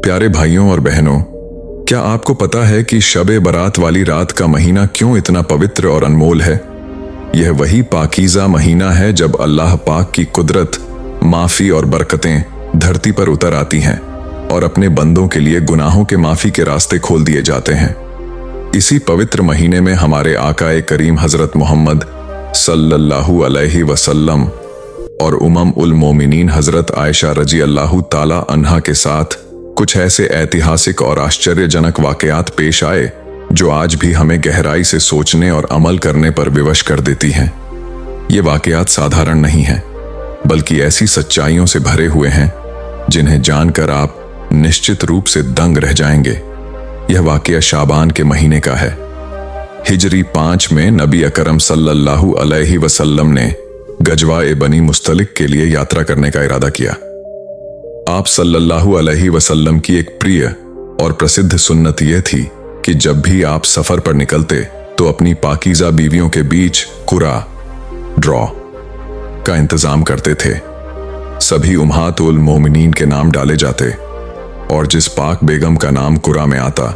प्यारे भाइयों और बहनों, क्या आपको पता है कि शब बारात वाली रात का महीना क्यों इतना पवित्र और अनमोल है? यह वही पाकीज़ा महीना है जब अल्लाह पाक की कुदरत, माफ़ी और बरकतें धरती पर उतर आती हैं और अपने बंदों के लिए गुनाहों के माफ़ी के रास्ते खोल दिए जाते हैं। इसी पवित्र महीने में हमारे आकाए करीम हज़रत मोहम्मद सल्लल्लाहु अलैहि वसल्लम और उम्म उल मोमिनीन हज़रत आयशा रजी अल्लाह ताला अन्हा के साथ कुछ ऐसे ऐतिहासिक और आश्चर्यजनक वाक़यात पेश आए जो आज भी हमें गहराई से सोचने और अमल करने पर विवश कर देती हैं। ये वाक़यात साधारण नहीं हैं, बल्कि ऐसी सच्चाइयों से भरे हुए हैं जिन्हें जानकर आप निश्चित रूप से दंग रह जाएंगे। यह वाक़या शाबान के महीने का है। हिजरी 5 में नबी अकरम सल्लल्लाहु अलैहि वसल्लम ने गजवा ए बनी मुस्तलिक के लिए यात्रा करने का इरादा किया। आप सल्लल्लाहु अलैहि वसल्लम की एक प्रिय और प्रसिद्ध सुन्नत यह थी कि जब भी आप सफर पर निकलते तो अपनी पाकीज़ा बीवियों के बीच कुरा ड्रॉ का इंतजाम करते थे। सभी उम्मातुल मोमिनीन के नाम डाले जाते और जिस पाक बेगम का नाम कुरा में आता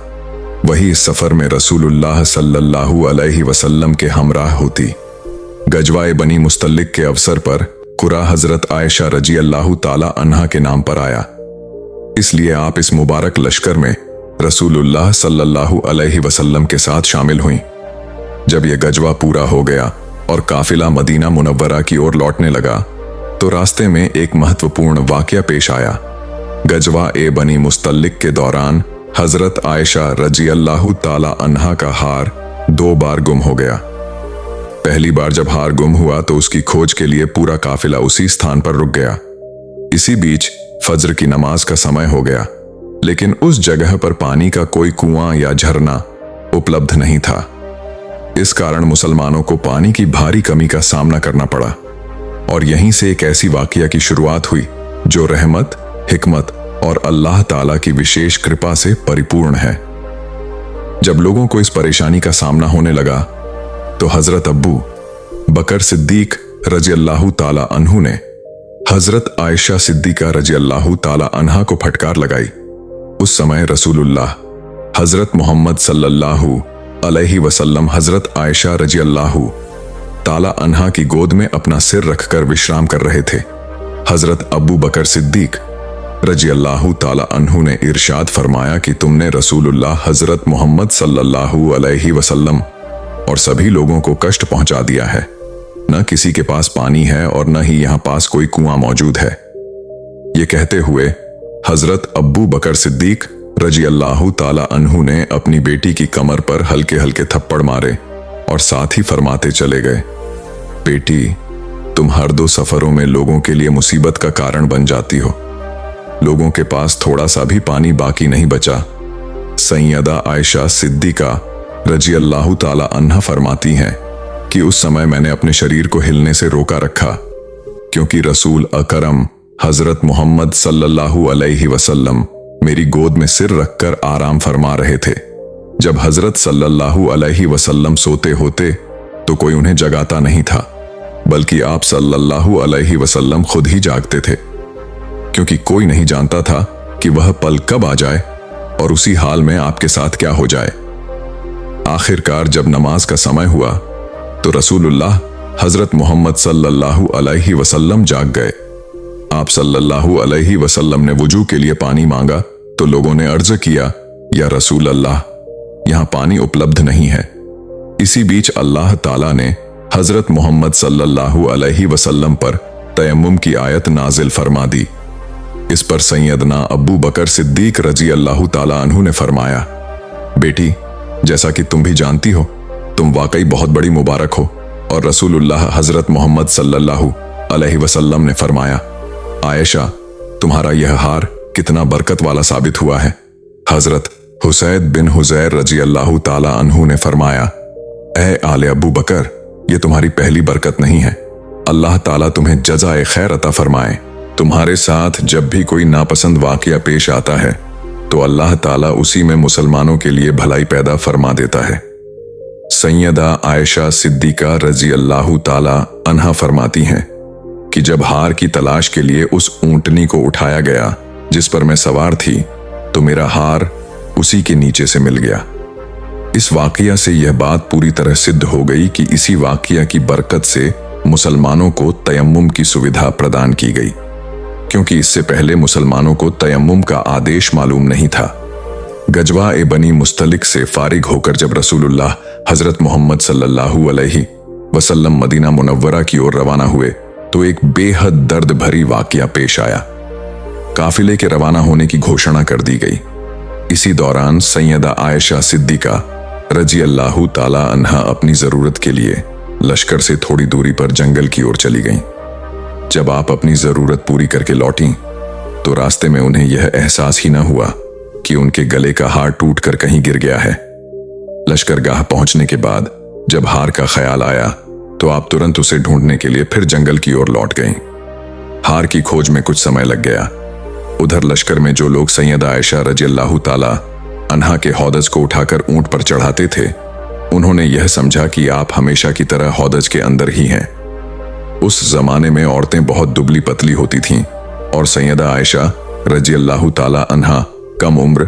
वही इस सफर में रसूलुल्लाह सल्लल्लाहु अलैहि वसल्लम के हमराह होती। गजवा ए बनी मुस्तलिक के अवसर पर कुरा हजरत आयशा रजी अल्लाह ताला अन्हा के नाम पर आया, इसलिए आप इस मुबारक लश्कर में रसूलुल्लाह सल्लल्लाहु अलैहि वसल्लम के साथ शामिल हुईं। जब यह गजवा पूरा हो गया और काफिला मदीना मुनव्वरा की ओर लौटने लगा तो रास्ते में एक महत्वपूर्ण वाक़या पेश आया। गजवा ए बनी मुस्तलिक के दौरान हजरत आयशा रजी अल्लाह ताला अन्हा का हार 2 बार गुम हो गया। पहली बार जब हार गुम हुआ तो उसकी खोज के लिए पूरा काफिला उसी स्थान पर रुक गया। इसी बीच फज्र की नमाज का समय हो गया, लेकिन उस जगह पर पानी का कोई कुआं या झरना उपलब्ध नहीं था। इस कारण मुसलमानों को पानी की भारी कमी का सामना करना पड़ा और यहीं से एक ऐसी वाक़या की शुरुआत हुई जो रहमत, हिकमत और अल्लाह ताला की विशेष कृपा से परिपूर्ण है। जब लोगों को इस परेशानी का सामना होने लगा तो हजरत अब्बू बकर सिद्दीक रजी अल्लाह ताला अन्हु ने हजरत आयशा सिद्दीका रजी अल्लाह ताला अन्हा को फटकार लगाई। उस समय रसूलुल्लाह हजरत मोहम्मद सल्लल्लाहु अलैहि वसल्लम हजरत आयशा रजी अल्लाह ताला अन्हा की गोद में अपना सिर रखकर विश्राम कर रहे थे। हजरत अब्बू बकर सिद्दीक रजी अल्लाह ताला अन्हु ने इरशाद फरमाया कि तुमने रसूलुल्लाह हजरत मोहम्मद सल्लल्लाहु अलैहि वसल्लम और सभी लोगों को कष्ट पहुंचा दिया है। न किसी के पास पानी है और न ही यहां पास कोई कुआं मौजूद है। ये कहते हुए हजरत अब्बू बकर सिद्दीक रजी अल्लाह ताला अन्हु ने अपनी बेटी की कमर पर हल्के हल्के थप्पड़ मारे और साथ ही फरमाते चले गए, बेटी, तुम हर 2 सफरों में लोगों के लिए मुसीबत का कारण बन जाती हो। लोगों के पास थोड़ा सा भी पानी बाकी नहीं बचा। सैयदा आयशा सिद्दीका रजी अल्लाह ताला अन्हा फरमाती हैं कि उस समय मैंने अपने शरीर को हिलने से रोका रखा, क्योंकि रसूल अकरम हजरत मोहम्मद सल्लल्लाहु अलैहि वसल्लम मेरी गोद में सिर रखकर आराम फरमा रहे थे। जब हजरत सल्लल्लाहु अलैहि वसल्लम सोते होते तो कोई उन्हें जगाता नहीं था, बल्कि आप सल्लल्लाहु अलैहि वसल्लम खुद ही जागते थे, क्योंकि कोई नहीं जानता था कि वह पल कब आ जाए और उसी हाल में आपके साथ क्या हो जाए। आखिरकार जब नमाज का समय हुआ तो रसूलुल्लाह हजरत मोहम्मद सल्लल्लाहु अलैहि वसल्लम जाग गए। आप सल्लल्लाहु अलैहि वसल्लम ने वुजू के लिए पानी मांगा तो लोगों ने अर्ज किया, या रसूल अल्लाह, यहां पानी उपलब्ध नहीं है। इसी बीच अल्लाह ताला ने हजरत मोहम्मद सल्लल्लाहु अलैहि वसल्लम पर तयम्मुम की आयत नाजिल फरमा दी। इस पर सैयदना अब्बू बकर सिद्दीक रजी अल्लाह ताला अन्हु ने फरमाया, बेटी, जैसा कि तुम भी जानती हो, तुम वाकई बहुत बड़ी मुबारक हो। और रसूलुल्लाह हजरत मोहम्मद सल्लल्लाहु अलैहि वसल्लम ने फरमाया, आयशा, तुम्हारा यह हार कितना बरकत वाला साबित हुआ है। हजरत हुसैद बिन हुजैर रजी अल्लाह ताला अन्हु ने फरमाया, ए आले अबू बकर, ये तुम्हारी पहली बरकत नहीं है। अल्लाह ताला तुम्हें जज़ाए खैर अता फरमाए। तुम्हारे साथ जब भी कोई नापसंद वाक़या पेश आता है तो अल्लाह ताला उसी में मुसलमानों के लिए भलाई पैदा फरमा देता है। सैयदा आयशा सिद्दीका रजी अल्लाह ताला अन्हा फरमाती हैं कि जब हार की तलाश के लिए उस ऊंटनी को उठाया गया जिस पर मैं सवार थी तो मेरा हार उसी के नीचे से मिल गया। इस वाकया से यह बात पूरी तरह सिद्ध हो गई कि इसी वाकया की बरकत से मुसलमानों को तयम्मुम की सुविधा प्रदान की गई, क्योंकि इससे पहले मुसलमानों को तयम्मुम का आदेश मालूम नहीं था। गजवा ए बनी मुस्तलिक से फारिग होकर जब रसूलुल्लाह हजरत मोहम्मद सल्लल्लाहु अलैहि वसल्लम मदीना मुनव्वरा की ओर रवाना हुए तो एक बेहद दर्द भरी वाकया पेश आया। काफिले के रवाना होने की घोषणा कर दी गई। इसी दौरान सैयदा आयशा सिद्दीका रजी अल्लाहु ताला अन्हा अपनी जरूरत के लिए लश्कर से थोड़ी दूरी पर जंगल की ओर चली गईं। जब आप अपनी जरूरत पूरी करके लौटी तो रास्ते में उन्हें यह एहसास ही न हुआ कि उनके गले का हार टूट कर कहीं गिर गया है। लश्करगाह पहुंचने के बाद जब हार का ख्याल आया तो आप तुरंत उसे ढूंढने के लिए फिर जंगल की ओर लौट गईं। हार की खोज में कुछ समय लग गया। उधर लश्कर में जो लोग सैयदा आयशा रजी अल्लाहु ताला अन्हा के हौदज को उठाकर ऊंट पर चढ़ाते थे, उन्होंने यह समझा कि आप हमेशा की तरह हौदज के अंदर ही हैं। उस जमाने में औरतें बहुत दुबली पतली होती थीं और सैयदा आयशा रजी अल्लाहु ताला अन्हा कम उम्र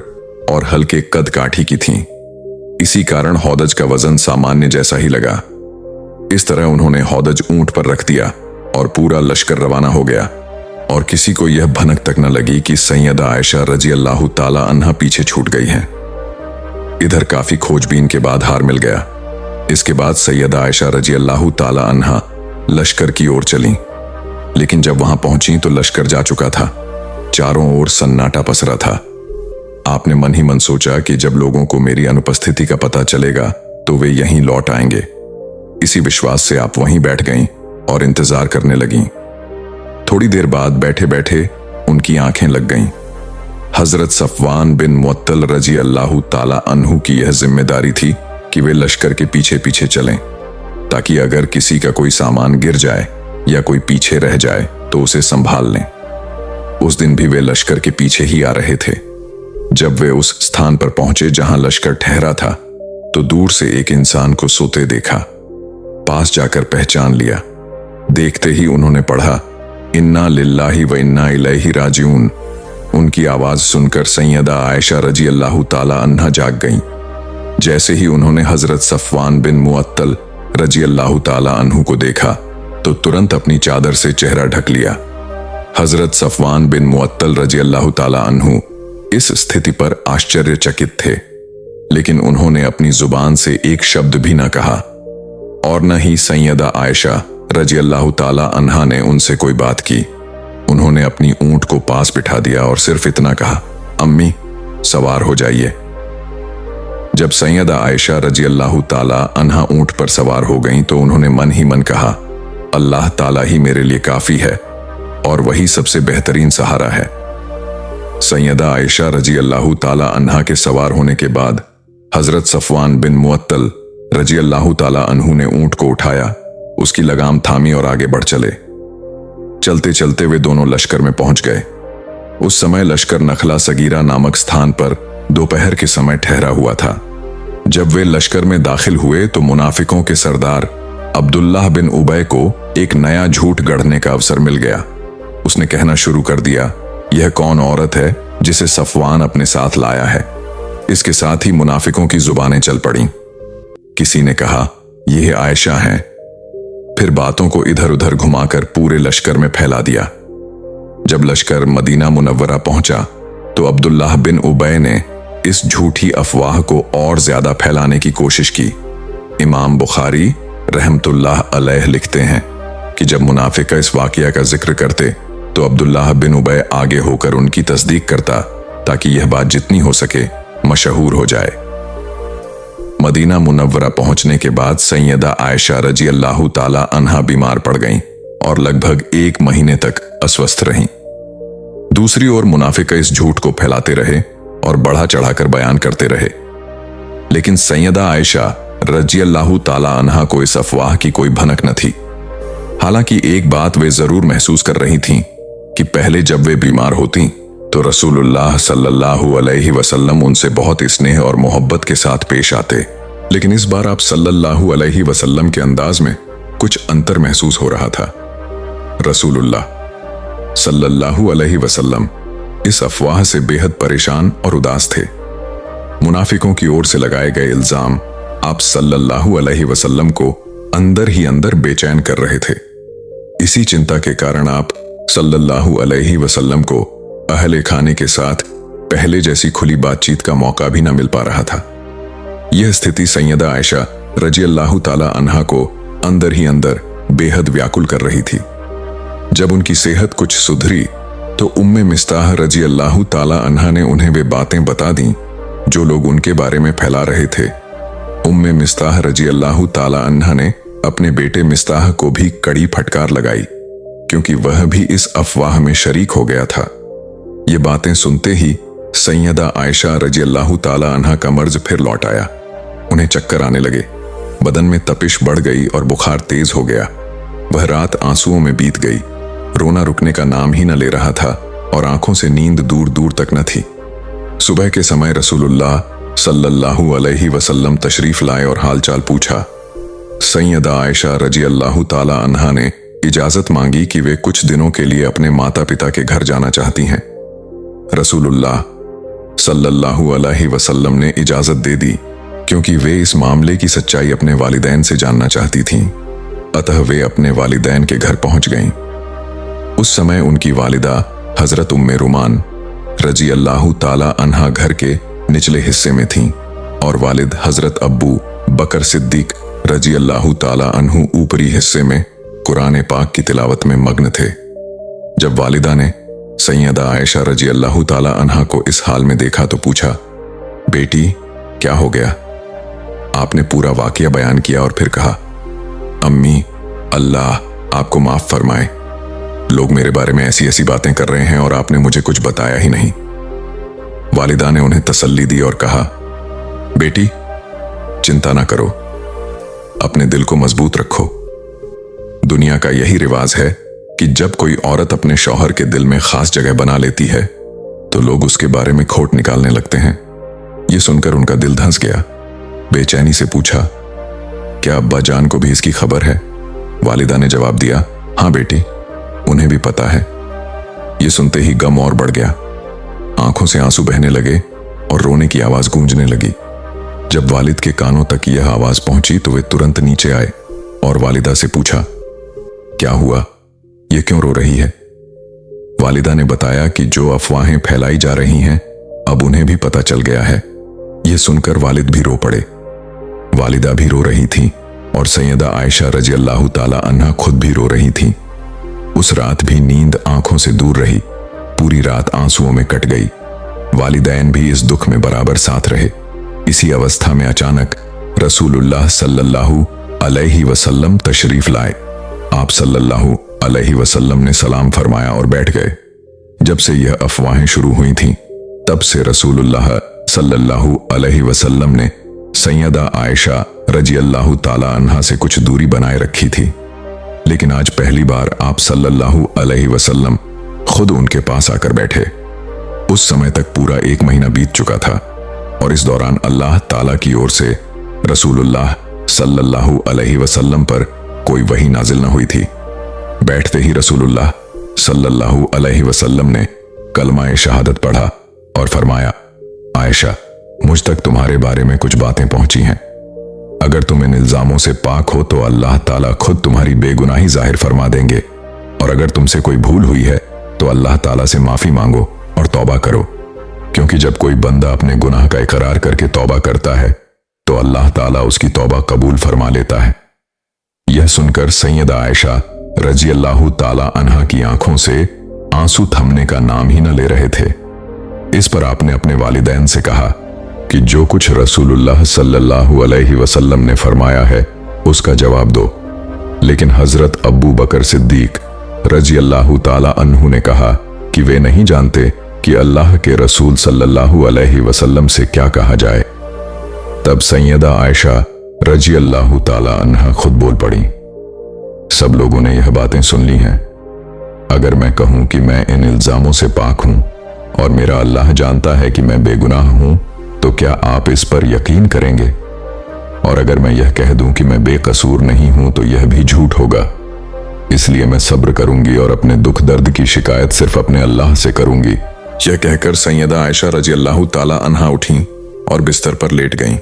और हल्के कद काठी की थीं। इसी कारण हौदज का वजन सामान्य जैसा ही लगा। इस तरह उन्होंने हौदज ऊंट पर रख दिया और पूरा लश्कर रवाना हो गया और किसी को यह भनक तक न लगी कि सैयदा आयशा रजी अल्लाहु ताला अन्हा पीछे छूट गई हैं। इधर काफी खोजबीन के बाद हार मिल गया। इसके बाद सैयदा आयशा रजी अल्लाहु ताला अन्हा लश्कर की ओर चली, लेकिन जब वहां पहुंची तो लश्कर जा चुका था। चारों ओर सन्नाटा पसरा था। आपने मन ही मन सोचा कि जब लोगों को मेरी अनुपस्थिति का पता चलेगा तो वे यहीं लौट आएंगे। इसी विश्वास से आप वहीं बैठ गईं और इंतजार करने लगीं। थोड़ी देर बाद बैठे बैठे उनकी आंखें लग गईं। हजरत सफवान बिन मुअत्तल रजी अल्लाहु ताला अन्हु की यह जिम्मेदारी थी कि वे लश्कर के पीछे पीछे चलें, ताकि अगर किसी का कोई सामान गिर जाए या कोई पीछे रह जाए तो उसे संभाल लें। उस दिन भी वे लश्कर के पीछे ही आ रहे थे। जब वे उस स्थान पर पहुंचे जहां लश्कर ठहरा था तो दूर से एक इंसान को सोते देखा। पास जाकर पहचान लिया। देखते ही उन्होंने पढ़ा, इन्ना लिल्लाहि व इन्ना इलैहि राजिऊन। उनकी आवाज सुनकर सैयदा आयशा रजी अल्लाहु ताला अन्हा जाग गईं। जैसे ही उन्होंने हजरत सफवान बिन मुअत्तल रजी अल्लाहु ताला अन्हु को देखा तो तुरंत अपनी चादर से चेहरा ढक लिया। हजरत सफवान बिन मुअत्तल रजी अल्लाहु ताला अन्हु इस स्थिति पर आश्चर्यचकित थे, लेकिन उन्होंने अपनी जुबान से एक शब्द भी न कहा और न ही सैयदा आयशा रजी अल्लाहु ताला अन्हा ने उनसे कोई बात की। उन्होंने अपनी ऊंट को पास बिठा दिया और सिर्फ इतना कहा, अम्मी सवार हो जाइए। जब सैयदा आयशा रजी अल्लाहु ताला अन्हा ऊंट पर सवार हो गईं तो उन्होंने मन ही मन कहा, अल्लाह ताला ही मेरे लिए काफी है और वही सबसे बेहतरीन सहारा है। सैयदा आयशा रजी अल्लाहु ताला अन्हा के सवार होने के बाद हजरत सफवान बिन मुअत्तल रजी अल्लाहु ताला अन्हु ने ऊंट को उठाया, उसकी लगाम थामी और आगे बढ़ चले। चलते चलते वे दोनों लश्कर में पहुंच गए। उस समय लश्कर नखला सगीरा नामक स्थान पर दोपहर के समय ठहरा हुआ था। जब वे लश्कर में दाखिल हुए तो मुनाफिकों के सरदार अब्दुल्लाह बिन उबय को एक नया झूठ गढ़ने का अवसर मिल गया। उसने कहना शुरू कर दिया, यह कौन औरत है जिसे सफवान अपने साथ लाया है। इसके साथ ही मुनाफिकों की जुबानें चल पड़ी। किसी ने कहा, यह आयशा है। फिर बातों को इधर उधर घुमाकर पूरे लश्कर में फैला दिया। जब लश्कर मदीना मुनव्वरा पहुंचा तो अब्दुल्लाह बिन उबय ने इस झूठी अफवाह को और ज्यादा फैलाने की कोशिश की। इमाम बुखारी रहमतुल्लाह अलैह लिखते हैं कि जब मुनाफिक इस वाकया का जिक्र करते तो अब्दुल्लाह बिन उबय आगे होकर उनकी तस्दीक करता, ताकि यह बात जितनी हो सके मशहूर हो जाए। मदीना मुनव्वरा पहुंचने के बाद सैयदा आयशा रजी अल्लाहु ताला अन्हा बीमार पड़ गईं और लगभग 1 महीने तक अस्वस्थ रहीं। दूसरी ओर मुनाफिक इस झूठ को फैलाते रहे और बढ़ा चढ़ाकर बयान करते रहे, लेकिन सैयदा आयशा रजी अल्लाहु ताला अन्हा को इस अफवाह की कोई भनक न थी। हालांकि एक बात वे जरूर महसूस कर रही थीं कि पहले जब वे बीमार होती तो रसूलुल्लाह सल्लल्लाहु अलैहि वसल्लम उनसे बहुत स्नेह और मोहब्बत के साथ पेश आते, लेकिन इस बार आप सल्लल्लाहु अलैहि वसल्लम के अंदाज में कुछ अंतर महसूस हो रहा था। रसूलुल्लाह सल्लल्लाहु अलैहि वसल्लम इस अफवाह से बेहद परेशान और उदास थे। मुनाफिकों की ओर से लगाए गए इल्जाम आप सल्लल्लाहु अलैहि वसल्लम को अंदर ही अंदर बेचैन कर रहे थे। इसी चिंता के कारण आप सल्लल्लाहु अलैहि वसल्लम को अहले खाने के साथ पहले जैसी खुली बातचीत का मौका भी न मिल पा रहा था। यह स्थिति सैयदा आयशा रजी अल्लाह ताला अन्हा को अंदर ही अंदर बेहद व्याकुल कर रही थी। जब उनकी सेहत कुछ सुधरी तो उम्मे मिस्ताह रजी अल्लाह ताला अन्हा ने उन्हें वे बातें बता दी जो लोग उनके बारे में फैला रहे थे। उम्मे मिस्ताह रजी अल्लाह ताला अन्हा ने अपने बेटे मिस्ताह को भी कड़ी फटकार लगाई, क्योंकि वह भी इस अफवाह में शरीक हो गया था। ये बातें सुनते ही सैयदा आयशा रजी अल्लाह ताला अन्हा का मर्ज फिर लौट आया। उन्हें चक्कर आने लगे, बदन में तपिश बढ़ गई और बुखार तेज हो गया। वह रात आंसुओं में बीत गई, रोना रुकने का नाम ही न ले रहा था और आंखों से नींद दूर दूर तक न थी। सुबह के समय रसूलुल्लाह सल्लल्लाहु अलैहि वसल्लम तशरीफ लाए और हालचाल पूछा। सैयदा आयशा रजी अल्लाह ताला अन्हा ने इजाजत मांगी कि वे कुछ दिनों के लिए अपने माता पिता के घर जाना चाहती हैं। रसूलुल्लाह सल्लल्लाहु अलैहि वसल्लम ने इजाजत दे दी, क्योंकि वे इस मामले की सच्चाई अपने वालिदैन से जानना चाहती थीं। अतः वे अपने वालिदैन के घर पहुंच गईं। उस समय उनकी वालिदा हजरत उम्मे रुमान रजी अल्लाह ताला अन्हा घर के निचले हिस्से में थीं और वालिद हजरत अब्बू बकर सिद्दीक रजी अल्लाह ताला अन्हु ऊपरी हिस्से में कुरान पाक की तिलावत में मग्न थे। जब वालिदा ने सैयदा आयशा रजी अल्लाह ताला अन्हा को इस हाल में देखा तो पूछा, बेटी क्या हो गया? आपने पूरा वाकया बयान किया और फिर कहा, अम्मी अल्लाह आपको माफ फरमाए, लोग मेरे बारे में ऐसी ऐसी बातें कर रहे हैं और आपने मुझे कुछ बताया ही नहीं। वालिदा ने उन्हें तसल्ली दी और कहा, बेटी चिंता ना करो, अपने दिल को मजबूत रखो। दुनिया का यही रिवाज है कि जब कोई औरत अपने शौहर के दिल में खास जगह बना लेती है तो लोग उसके बारे में खोट निकालने लगते हैं। यह सुनकर उनका दिल धंस गया। बेचैनी से पूछा, क्या अब्बा जान को भी इसकी खबर है? वालिदा ने जवाब दिया, हाँ बेटी, उन्हें भी पता है। यह सुनते ही गम और बढ़ गया। आंखों से आंसू बहने लगे और रोने की आवाज गूंजने लगी। जब वालिद के कानों तक यह आवाज पहुंची तो वे तुरंत नीचे आए और वालिदा से पूछा, क्या हुआ, ये क्यों रो रही है? वालिदा ने बताया कि जो अफवाहें फैलाई जा रही हैं अब उन्हें भी पता चल गया है। यह सुनकर वालिद भी रो पड़े। वालिदा भी रो रही थी और सैयदा आयशा रजी अल्लाह ताला अन्हा खुद भी रो रही थी। उस रात भी नींद आंखों से दूर रही, पूरी रात आंसुओं में कट गई। वालिदैन भी इस दुख में बराबर साथ रहे। इसी अवस्था में अचानक रसूलुल्लाह सल्लल्लाहु अलैहि वसल्लम तशरीफ लाए। आप सल्लल्लाहु अलैहि वसल्लम ने सलाम फरमाया और बैठ गए। जब से यह अफवाहें शुरू हुई थीं, तब से रसूलुल्लाह सल्लल्लाहु अलैहि वसल्लम ने सैयदा आयशा रजी अल्लाह ताला अन्हा से कुछ दूरी बनाए रखी थी। लेकिन आज पहली बार आप सल्लल्लाहु अलैहि वसल्लम खुद उनके पास आकर बैठे। उस समय तक पूरा 1 महीना बीत चुका था और इस दौरान अल्लाह ताला की ओर से रसूलुल्लाह सल्लल्लाहु अलैहि वसल्लम पर कोई वही नाजिल न हुई थी। बैठते ही रसूलुल्लाह सल्लल्लाहु अलैहि वसल्लम ने कलमा शहादत पढ़ा और फरमाया, आयशा, मुझ तक तुम्हारे बारे में कुछ बातें पहुंची हैं। अगर तुम इन इल्जामों से पाक हो तो अल्लाह ताला खुद तुम्हारी बेगुनाही जाहिर फरमा देंगे, और अगर तुमसे कोई भूल हुई है तो अल्लाह ताला से माफी मांगो और तौबा करो, क्योंकि जब कोई बंदा अपने गुनाह का इकरार करके तौबा करता है तो अल्लाह ताला उसकी तौबा कबूल फरमा लेता है। यह सुनकर सैयदा आयशा रजी अल्लाह ताला अन्हा की आंखों से आंसू थमने का नाम ही न ले रहे थे। इस पर आपने अपने वालिदैन से कहा कि जो कुछ रसूलुल्लाह सल्लल्लाहु अलैहि वसल्लम ने फरमाया है उसका जवाब दो। लेकिन हजरत अब्बू बकर सिद्दीक रजी अल्लाह ताला अन्हु ने कहा कि वे नहीं जानते कि अल्लाह के रसूल सल्लल्लाहु अलैहि वसल्लम से क्या कहा जाए। तब सैयदा आयशा रजी अल्लाह ताला अन्हा खुद बोल पड़ी, सब लोगों ने यह बातें सुन ली हैं। अगर मैं कहूं कि मैं इन इल्जामों से पाक हूं और मेरा अल्लाह जानता है कि मैं बेगुनाह हूं, तो क्या आप इस पर यकीन करेंगे? और अगर मैं यह कह दूं कि मैं बेकसूर नहीं हूं तो यह भी झूठ होगा। इसलिए मैं सब्र करूंगी और अपने दुख दर्द की शिकायत सिर्फ अपने अल्लाह से करूंगी, यह कहकर सैयदा आयशा रजी अल्लाह ताला अन्हा उठीं और बिस्तर पर लेट गईं।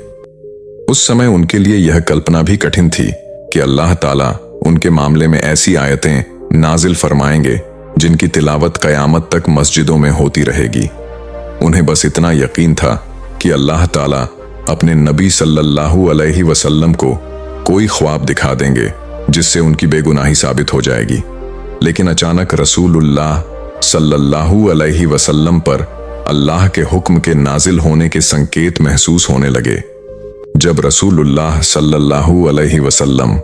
उस समय उनके लिए यह कल्पना भी कठिन थी कि अल्लाह ताला उनके मामले में ऐसी आयतें नाजिल फरमाएंगे जिनकी तिलावत कयामत तक मस्जिदों में होती रहेगी। उन्हें बस इतना यकीन था कि अल्लाह ताला अपने नबी सल्लल्लाहु अलैहि वसल्लम को कोई ख्वाब दिखा देंगे जिससे उनकी बेगुनाही साबित हो जाएगी। लेकिन अचानक रसूलुल्लाह सल्लल्लाहु अलैहि वसल्लम पर अल्लाह के हुक्म के नाजिल होने के संकेत महसूस होने लगे। जब रसूलुल्लाह सल्लल्लाहु अलैहि वसल्लम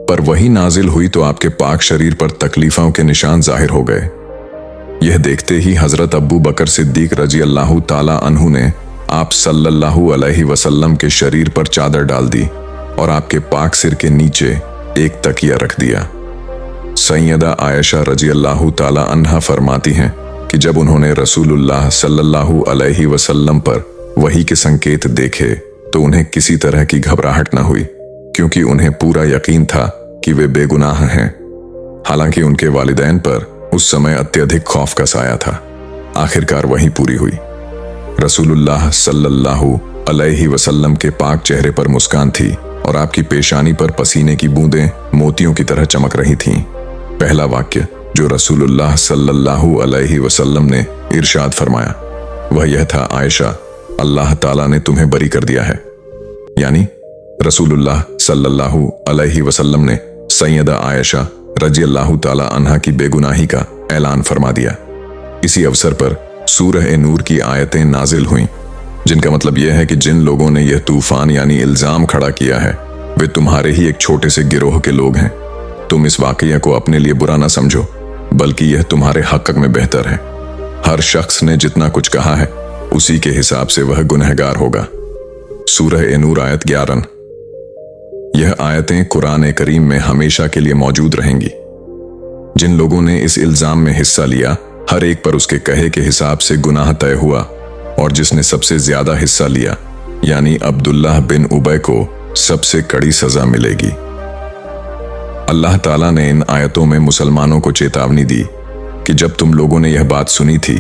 पर वही नाजिल हुई तो आपके पाक शरीर पर तकलीफों के निशान जाहिर हो गए। यह देखते ही हजरत अब्बू बकर सिद्दीक रजी अल्लाह ताला अन्हु ने आप सल्लल्लाहु अलैहि वसल्लम के शरीर पर चादर डाल दी और आपके पाक सिर के नीचे एक तकिया रख दिया। सैयदा आयशा रजी अल्लाह ताला अन्हा फरमाती हैं कि जब उन्होंने रसूलुल्लाह सल्लल्लाहु अलैहि वसल्लम पर वही के संकेत देखे तो उन्हें किसी तरह की घबराहट न हुई, क्योंकि उन्हें पूरा यकीन था कि वे बेगुनाह हैं। हालांकि उनके वालिदैन पर उस समय अत्यधिक खौफ का साया था। आखिरकार वही पूरी हुई। रसूलुल्लाह सल्लल्लाहु अलैहि वसल्लम के पाक चेहरे पर मुस्कान थी और आपकी पेशानी पर पसीने की बूंदें मोतियों की तरह चमक रही थीं। पहला वाक्य जो रसूलुल्लाह सल्लल्लाहु अलैहि वसल्लम ने इरशाद फरमाया वह यह था, आयशा, अल्लाह ताला ने तुम्हें बरी कर दिया है। यानी रसूलुल्लाह सल्लल्लाहु अलैहि वसल्लम ने सैयदा आयशा रजी अल्लाह ताला अन्हा की बेगुनाही का ऐलान फरमा दिया। इसी अवसर पर सूरह नूर की आयतें नाजिल हुईं, जिनका मतलब यह है कि जिन लोगों ने यह तूफान यानी इल्जाम खड़ा किया है वे तुम्हारे ही एक छोटे से गिरोह के लोग हैं। तुम इस वाकया को अपने लिए बुरा ना समझो, बल्कि यह तुम्हारे हक में बेहतर है। हर शख्स ने जितना कुछ कहा है उसी के हिसाब से वह गुनहगार होगा। सूरह नूर आयत 11। यह आयतें कुरान करीम में हमेशा के लिए मौजूद रहेंगी। जिन लोगों ने इस इल्जाम में हिस्सा लिया हर एक पर उसके कहे के हिसाब से गुनाह तय हुआ, और जिसने सबसे ज्यादा हिस्सा लिया यानी अब्दुल्लाह बिन उबय को सबसे कड़ी सजा मिलेगी। अल्लाह ताला ने इन आयतों में मुसलमानों को चेतावनी दी कि जब तुम लोगों ने यह बात सुनी थी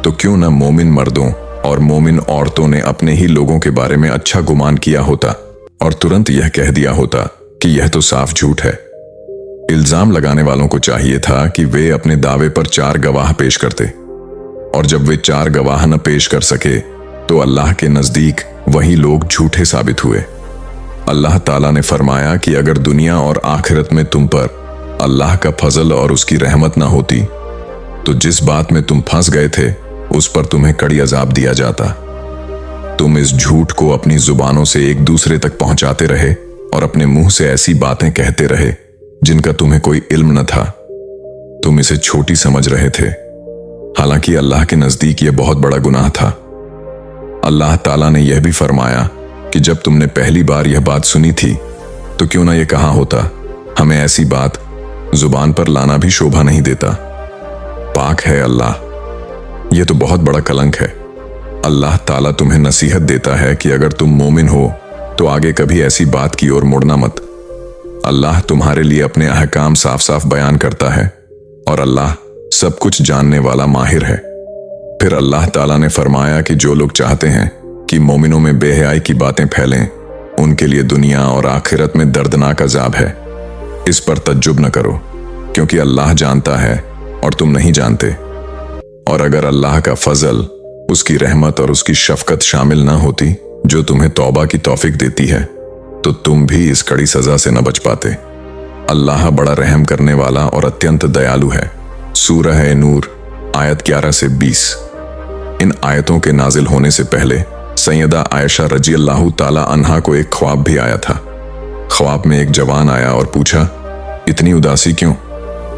तो क्यों न मोमिन मर्दों और मोमिन औरतों ने अपने ही लोगों के बारे में अच्छा गुमान किया होता और तुरंत यह कह दिया होता कि यह तो साफ झूठ है। इल्जाम लगाने वालों को चाहिए था कि वे अपने दावे पर 4 गवाह पेश करते, और जब वे 4 गवाह न पेश कर सके तो अल्लाह के नजदीक वही लोग झूठे साबित हुए। अल्लाह ताला ने फरमाया कि अगर दुनिया और आखिरत में तुम पर अल्लाह का फजल और उसकी रहमत न होती तो जिस बात में तुम फंस गए थे उस पर तुम्हें कड़ी अजाब दिया जाता। तुम इस झूठ को अपनी जुबानों से एक दूसरे तक पहुंचाते रहे और अपने मुंह से ऐसी बातें कहते रहे जिनका तुम्हें कोई इल्म न था। तुम इसे छोटी समझ रहे थे, हालांकि अल्लाह के नजदीक यह बहुत बड़ा गुनाह था। अल्लाह ताला ने यह भी फरमाया कि जब तुमने पहली बार यह बात सुनी थी तो क्यों ना यह कहा होता, हमें ऐसी बात जुबान पर लाना भी शोभा नहीं देता। पाक है अल्लाह, यह तो बहुत बड़ा कलंक है। अल्लाह ताला तुम्हें नसीहत देता है कि अगर तुम मोमिन हो तो आगे कभी ऐसी बात की ओर मुड़ना मत। अल्लाह तुम्हारे लिए अपने अहकाम साफ साफ बयान करता है और अल्लाह सब कुछ जानने वाला माहिर है। फिर अल्लाह ताला ने फरमाया कि जो लोग चाहते हैं कि मोमिनों में बेहयाई की बातें फैलें उनके लिए दुनिया और आखिरत में दर्दनाक अजाब है। इस पर तज्जुब न करो, क्योंकि अल्लाह जानता है और तुम नहीं जानते। और अगर अल्लाह का फजल, उसकी रहमत और उसकी शफकत शामिल न होती जो तुम्हें तौबा की तौफीक देती है तो तुम भी इस कड़ी सजा से न बच पाते। अल्लाह बड़ा रहम करने वाला और अत्यंत दयालु है। सूरह नूर आयत 11 से 20। इन आयतों के नाजिल होने से पहले सैयदा आयशा रजी अल्लाह ताला अन्हा को एक ख्वाब भी आया था। ख्वाब में एक जवान आया और पूछा, इतनी उदासी क्यों?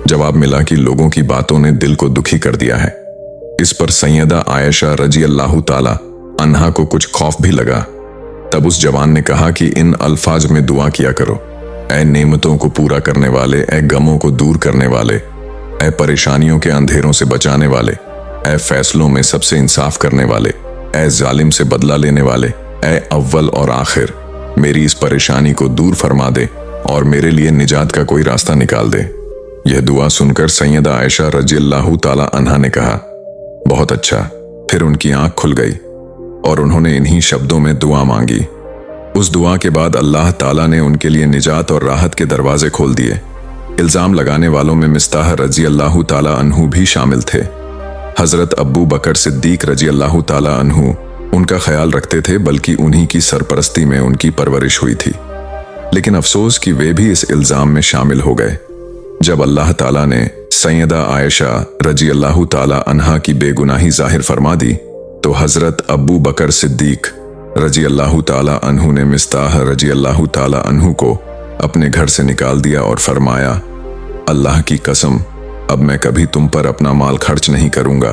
जवाब मिला कि लोगों की बातों ने दिल को दुखी कर दिया है। इस पर सैयदा आयशा रजी अल्लाह ताला अन्हा को कुछ खौफ भी लगा। तब उस जवान ने कहा कि इन अल्फाज में दुआ किया करो, ऐ नेमतों को पूरा करने वाले, ऐ गमों को दूर करने वाले, ऐ परेशानियों के अंधेरों से बचाने वाले, ऐ फैसलों में सबसे इंसाफ करने वाले, ऐ जालिम से बदला लेने वाले, ऐ अव्वल और आखिर, मेरी इस परेशानी को दूर फरमा दे और मेरे लिए निजात का कोई रास्ता निकाल दे। यह दुआ सुनकर सैयदा आयशा रजी अल्लाह ताला अन्हा ने कहा, बहुत अच्छा, फिर उनकी आंख खुल गई और उन्होंने इन्हीं शब्दों में दुआ मांगी। उस दुआ के बाद अल्लाह ताला ने उनके लिए निजात और राहत के दरवाजे खोल दिए। इल्जाम लगाने वालों में मिस्ताह रजी अल्लाह ताला अन्हु भी शामिल थे। हजरत अब्बू बकर सिद्दीक रजी अल्लाह ताला अन्हु उनका ख्याल रखते थे, बल्कि उन्हीं की सरपरस्ती में उनकी परवरिश हुई थी। लेकिन अफसोस कि वे भी इस इल्जाम में शामिल हो गए। जब अल्लाह ताला ने सैयदा आयशा रजी अल्लाह ताला अन्हा की बेगुनाही जाहिर फरमा दी, तो हजरत अब्बू बकर सिद्दीक रजी अल्लाह ताला अन्हु ने मिस्ताह रजी अल्लाह ताला अन्हु को अपने घर से निकाल दिया और फरमाया, अल्लाह की कसम, अब मैं कभी तुम पर अपना माल खर्च नहीं करूंगा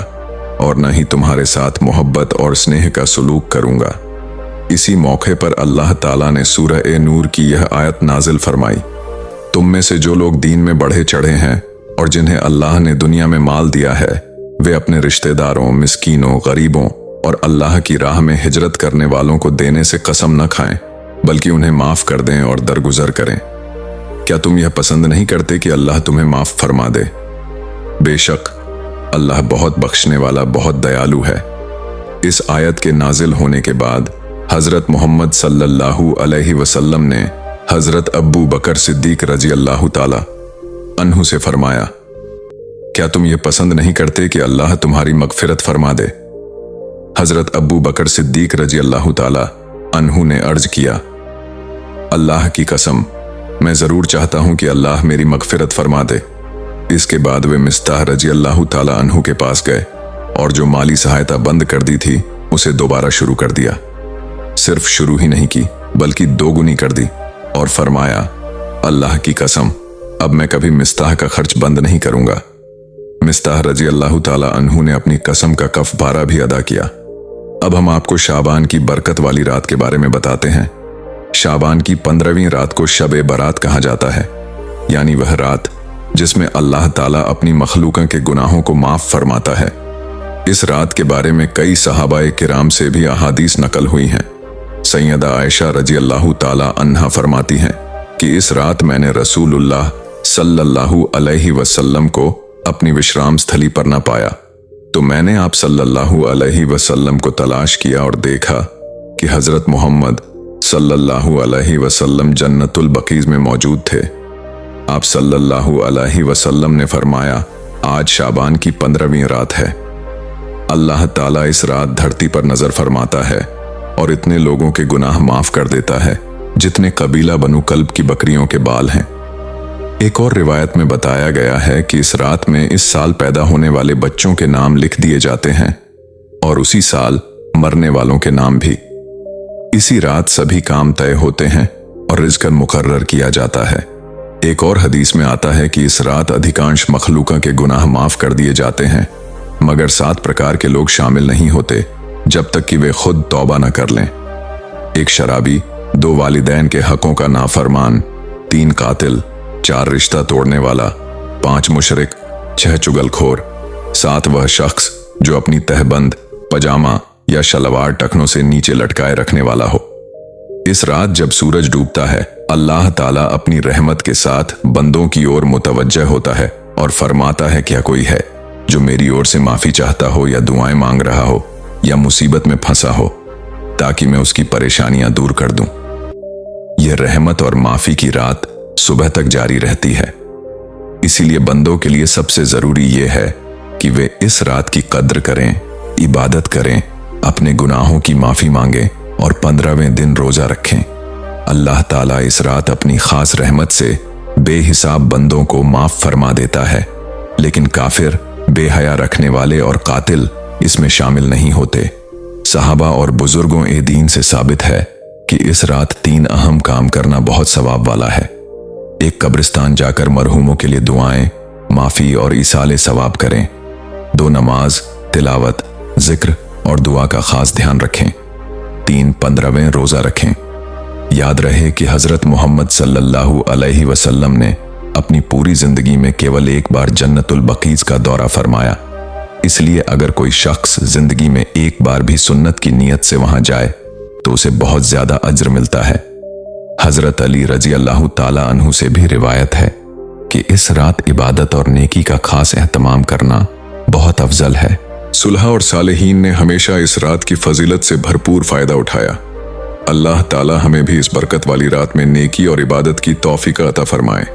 और न ही तुम्हारे साथ मोहब्बत और स्नेह का सलूक करूंगा। इसी मौके पर अल्लाह ताला ने सूरह ए नूर की यह आयत नाजिल फरमाई, तुम में से जो लोग दीन में बढ़े चढ़े हैं और जिन्हें अल्लाह ने दुनिया में माल दिया है, वे अपने रिश्तेदारों, मिस्कीनों, गरीबों और अल्लाह की राह में हिजरत करने वालों को देने से कसम न खाएं, बल्कि उन्हें माफ कर दें और दरगुजर करें। क्या तुम यह पसंद नहीं करते कि अल्लाह तुम्हें माफ फरमा दे? बेशक अल्लाह बहुत बख्शने वाला, बहुत दयालु है। इस आयत के नाजिल होने के बाद हजरत मोहम्मद सल्लल्लाहु अलैहि वसल्लम ने हजरत अब्बू बकर सिद्दीक रजी अल्लाह ताला अन्हु से फरमाया, क्या तुम ये पसंद नहीं करते कि अल्लाह तुम्हारी मगफिरत फरमा दे? हजरत अब्बू बकर सिद्दीक रजी अल्लाह ताला अन्हु ने अर्ज किया, अल्लाह की कसम, मैं जरूर चाहता हूं कि अल्लाह मेरी मगफिरत फरमा दे। इसके बाद वे मिस्ताह रजी अल्लाह ताला अन्हु के पास गए और जो माली सहायता बंद कर दी थी उसे दोबारा शुरू कर दिया। सिर्फ शुरू ही नहीं की, बल्कि दोगुनी कर दी और फरमाया, अल्लाह की कसम, अब मैं कभी मिस्ताह का खर्च बंद नहीं करूंगा। मिस्ताह रजी अल्लाह ताला अन्हु ने अपनी कसम का कफारा भी अदा किया। अब हम आपको शाबान की बरकत वाली रात के बारे में बताते हैं। शाबान की 15वीं रात को शब बारात कहा जाता है, यानी वह रात जिसमें अल्लाह ताला अपनी मखलूकों के गुनाहों को माफ फरमाता है। इस रात के बारे में कई सहाबाए किराम से भी अहादीस नकल हुई हैं। सैयदा आयशा रजी अल्लाह ताला अन्हा फरमाती हैं कि इस रात मैंने रसूलुल्लाह सल्लल्लाहु अलैहि वसल्लम को अपनी विश्राम स्थली पर न पाया, तो मैंने आप सल्लल्लाहु अलैहि वसल्लम को तलाश किया और देखा कि हजरत मोहम्मद सल्लल्लाहु अलैहि वसल्लम जन्नतुल बकीज में मौजूद थे। आप सल्लल्लाहु अलैहि वसल्लम ने फरमाया, आज शाबान की 15वीं रात है। अल्लाह ताला इस रात धरती पर नजर फरमाता है और इतने लोगों के गुनाह माफ कर देता है जितने कबीला बनु कल्ब की बकरियों के बाल हैं। एक और रिवायत में बताया गया है कि इस रात में इस साल पैदा होने वाले बच्चों के नाम लिख दिए जाते हैं और उसी साल मरने वालों के नाम भी। इसी रात सभी काम तय होते हैं और रिज़्क़ मुकर्रर किया जाता है। एक और हदीस में आता है कि इस रात अधिकांश मखलूका के गुनाह माफ कर दिए जाते हैं, मगर 7 प्रकार के लोग शामिल नहीं होते जब तक कि वे खुद तौबा न कर लें। 1 शराबी, 2 वालिदैन के हकों का नाफरमान, 3 कातिल, 4 रिश्ता तोड़ने वाला, 5 मुशरिक, 6 चुगलखोर, 7 वह शख्स जो अपनी तहबंद, पजामा या शलवार टखनों से नीचे लटकाए रखने वाला हो। इस रात जब सूरज डूबता है, अल्लाह ताला अपनी रहमत के साथ बंदों की ओर मुतवज्जह होता है और फरमाता है, क्या कोई है जो मेरी ओर से माफी चाहता हो या दुआएं मांग रहा हो या मुसीबत में फंसा हो, ताकि मैं उसकी परेशानियां दूर कर दूं। यह रहमत और माफी की रात सुबह तक जारी रहती है। इसीलिए बंदों के लिए सबसे जरूरी यह है कि वे इस रात की कद्र करें, इबादत करें, अपने गुनाहों की माफी मांगें और 15वें दिन रोजा रखें। अल्लाह ताला इस रात अपनी खास रहमत से बेहिसाब बंदों को माफ फरमा देता है, लेकिन काफिर, बेहया रखने वाले और कातिल इसमें शामिल नहीं होते। सहाबा और बुजुर्गों ए दीन से साबित है कि इस रात 3 अहम काम करना बहुत सवाब वाला है। 1, कब्रिस्तान जाकर मरहूमों के लिए दुआएं, माफी और इसाले सवाब करें। 2, नमाज, तिलावत, जिक्र और दुआ का खास ध्यान रखें। 3, 15वें रोजा रखें। याद रहे कि हजरत मोहम्मद सल्लल्लाहु अलैहि वसल्लम ने अपनी पूरी जिंदगी में केवल 1 बार जन्नतुल बकीज का दौरा फरमाया। इसलिए अगर कोई शख्स जिंदगी में 1 बार भी सुन्नत की नीयत से वहां जाए तो उसे बहुत ज्यादा अज्र मिलता है। हजरत अली रजी अल्लाह ताला अन्हु से भी रिवायत है कि इस रात इबादत और नेकी का खास एहतमाम करना बहुत अफजल है। सुलह और सालेहीन ने हमेशा इस रात की फजीलत से भरपूर फायदा उठाया। अल्लाह ताला हमें भी इस बरकत वाली रात में नेकी और इबादत की तौफीक अता फरमाए।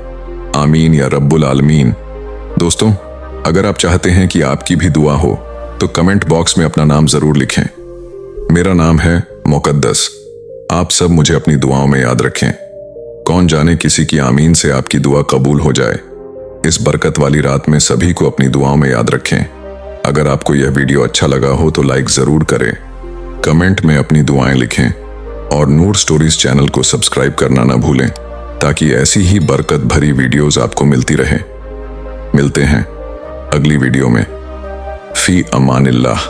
आमीन या रब्बुल आलमीन। दोस्तों, अगर आप चाहते हैं कि आपकी भी दुआ हो तो कमेंट बॉक्स में अपना नाम जरूर लिखें। मेरा नाम है मुकद्दस। आप सब मुझे अपनी दुआओं में याद रखें। कौन जाने किसी की आमीन से आपकी दुआ कबूल हो जाए। इस बरकत वाली रात में सभी को अपनी दुआओं में याद रखें। अगर आपको यह वीडियो अच्छा लगा हो तो लाइक जरूर करें, कमेंट में अपनी दुआएं लिखें और नूर स्टोरीज चैनल को सब्सक्राइब करना ना भूलें ताकि ऐसी ही बरकत भरी वीडियोस आपको मिलती रहे। मिलते हैं अगली वीडियो में। फी अमानिल्लाह।